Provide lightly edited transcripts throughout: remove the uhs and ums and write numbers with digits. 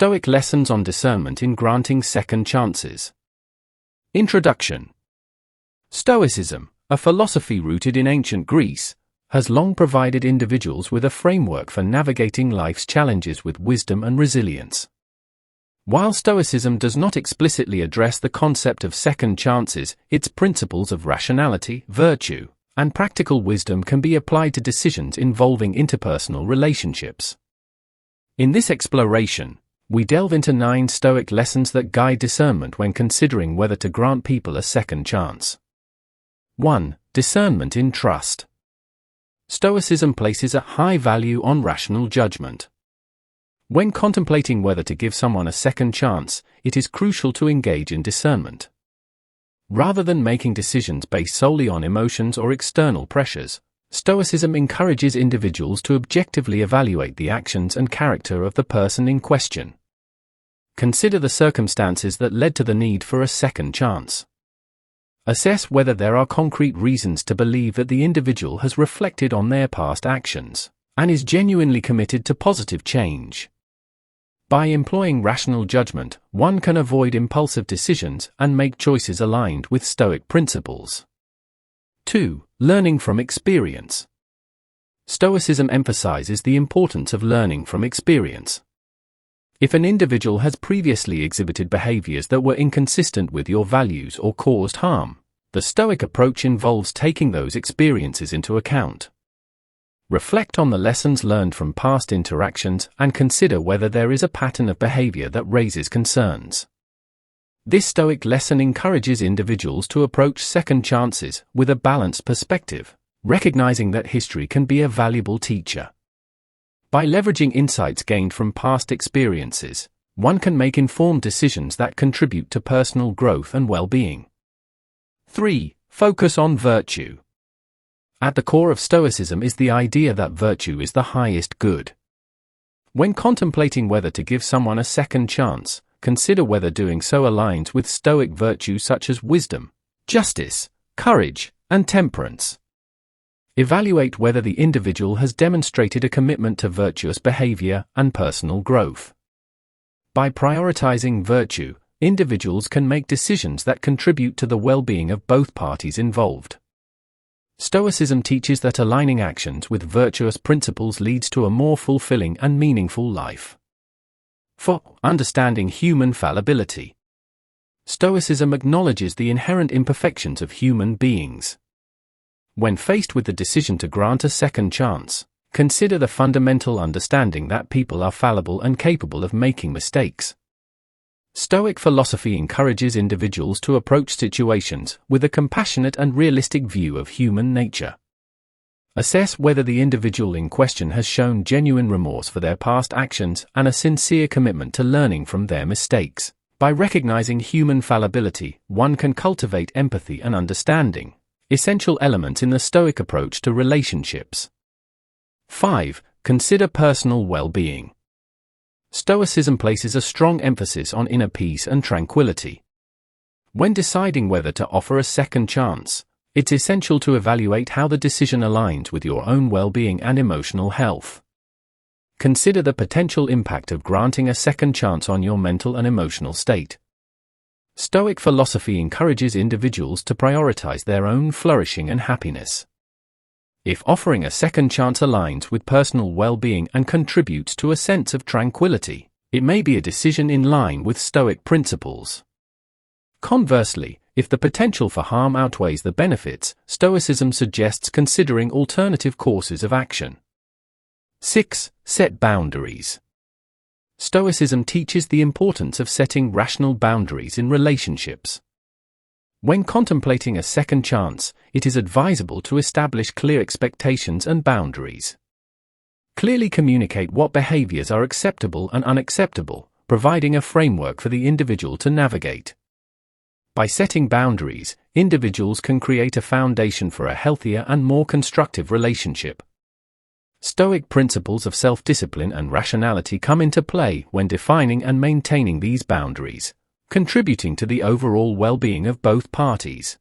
Stoic lessons on discernment in granting second chances. Introduction. Stoicism, a philosophy rooted in ancient Greece, has long provided individuals with a framework for navigating life's challenges with wisdom and resilience. While Stoicism does not explicitly address the concept of second chances, its principles of rationality, virtue, and practical wisdom can be applied to decisions involving interpersonal relationships. In this exploration, we delve into 9 Stoic lessons that guide discernment when considering whether to grant people a second chance. 1. Discernment in trust. Stoicism places a high value on rational judgment. When contemplating whether to give someone a second chance, it is crucial to engage in discernment. Rather than making decisions based solely on emotions or external pressures, Stoicism encourages individuals to objectively evaluate the actions and character of the person in question. Consider the circumstances that led to the need for a second chance. Assess whether there are concrete reasons to believe that the individual has reflected on their past actions and is genuinely committed to positive change. By employing rational judgment, one can avoid impulsive decisions and make choices aligned with Stoic principles. 2. Learning from experience. Stoicism emphasizes the importance of learning from experience. If an individual has previously exhibited behaviors that were inconsistent with your values or caused harm, the Stoic approach involves taking those experiences into account. Reflect on the lessons learned from past interactions and consider whether there is a pattern of behavior that raises concerns. This Stoic lesson encourages individuals to approach second chances with a balanced perspective, recognizing that history can be a valuable teacher. By leveraging insights gained from past experiences, one can make informed decisions that contribute to personal growth and well-being. 3. Focus on virtue. At the core of Stoicism is the idea that virtue is the highest good. When contemplating whether to give someone a second chance, consider whether doing so aligns with Stoic virtues such as wisdom, justice, courage, and temperance. Evaluate whether the individual has demonstrated a commitment to virtuous behavior and personal growth. By prioritizing virtue, individuals can make decisions that contribute to the well-being of both parties involved. Stoicism teaches that aligning actions with virtuous principles leads to a more fulfilling and meaningful life. 4. Understanding human fallibility. Stoicism acknowledges the inherent imperfections of human beings. When faced with the decision to grant a second chance, consider the fundamental understanding that people are fallible and capable of making mistakes. Stoic philosophy encourages individuals to approach situations with a compassionate and realistic view of human nature. Assess whether the individual in question has shown genuine remorse for their past actions and a sincere commitment to learning from their mistakes. By recognizing human fallibility, one can cultivate empathy and understanding, essential elements in the Stoic approach to relationships. 5. Consider personal well-being. Stoicism places a strong emphasis on inner peace and tranquility. When deciding whether to offer a second chance, it's essential to evaluate how the decision aligns with your own well-being and emotional health. Consider the potential impact of granting a second chance on your mental and emotional state. Stoic philosophy encourages individuals to prioritize their own flourishing and happiness. If offering a second chance aligns with personal well-being and contributes to a sense of tranquility, it may be a decision in line with Stoic principles. Conversely, if the potential for harm outweighs the benefits, Stoicism suggests considering alternative courses of action. 6. Set boundaries. Stoicism teaches the importance of setting rational boundaries in relationships. When contemplating a second chance, it is advisable to establish clear expectations and boundaries. Clearly communicate what behaviors are acceptable and unacceptable, providing a framework for the individual to navigate. By setting boundaries, individuals can create a foundation for a healthier and more constructive relationship. Stoic principles of self-discipline and rationality come into play when defining and maintaining these boundaries, contributing to the overall well-being of both parties.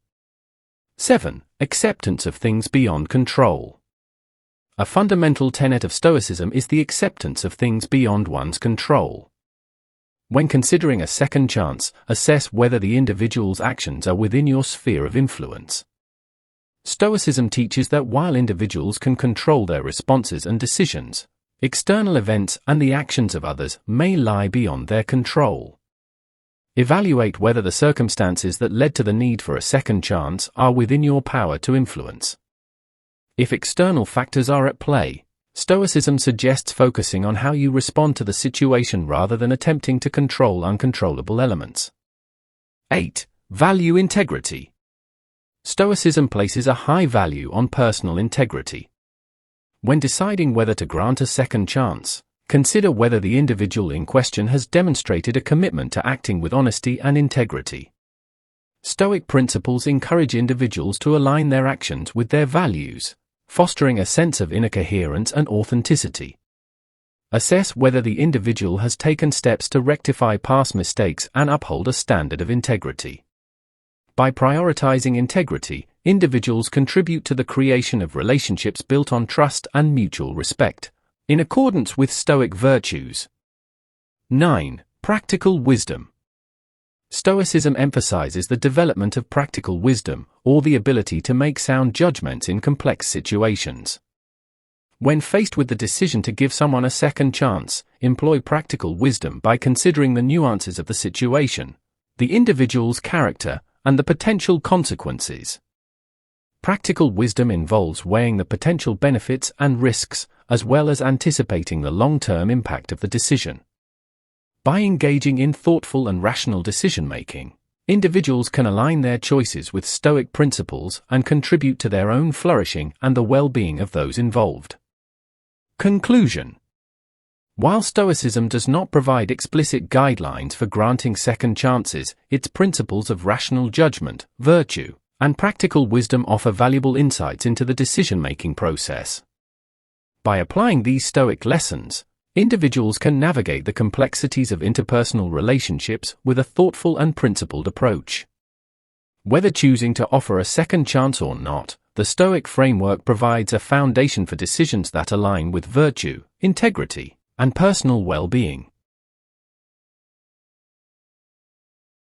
7. Acceptance of things beyond control. A fundamental tenet of Stoicism is the acceptance of things beyond one's control. When considering a second chance, assess whether the individual's actions are within your sphere of influence. Stoicism teaches that while individuals can control their responses and decisions, external events and the actions of others may lie beyond their control. Evaluate whether the circumstances that led to the need for a second chance are within your power to influence. If external factors are at play, Stoicism suggests focusing on how you respond to the situation rather than attempting to control uncontrollable elements. 8. Value integrity. Stoicism places a high value on personal integrity. When deciding whether to grant a second chance, consider whether the individual in question has demonstrated a commitment to acting with honesty and integrity. Stoic principles encourage individuals to align their actions with their values, fostering a sense of inner coherence and authenticity. Assess whether the individual has taken steps to rectify past mistakes and uphold a standard of integrity. By prioritizing integrity, individuals contribute to the creation of relationships built on trust and mutual respect, in accordance with Stoic virtues. 9. Practical wisdom. Stoicism emphasizes the development of practical wisdom, or the ability to make sound judgments in complex situations. When faced with the decision to give someone a second chance, employ practical wisdom by considering the nuances of the situation, the individual's character, and the potential consequences. Practical wisdom involves weighing the potential benefits and risks, as well as anticipating the long-term impact of the decision. By engaging in thoughtful and rational decision-making, individuals can align their choices with Stoic principles and contribute to their own flourishing and the well-being of those involved. Conclusion. While Stoicism does not provide explicit guidelines for granting second chances, its principles of rational judgment, virtue, and practical wisdom offer valuable insights into the decision-making process. By applying these Stoic lessons, individuals can navigate the complexities of interpersonal relationships with a thoughtful and principled approach. Whether choosing to offer a second chance or not, the Stoic framework provides a foundation for decisions that align with virtue, integrity, and personal well-being.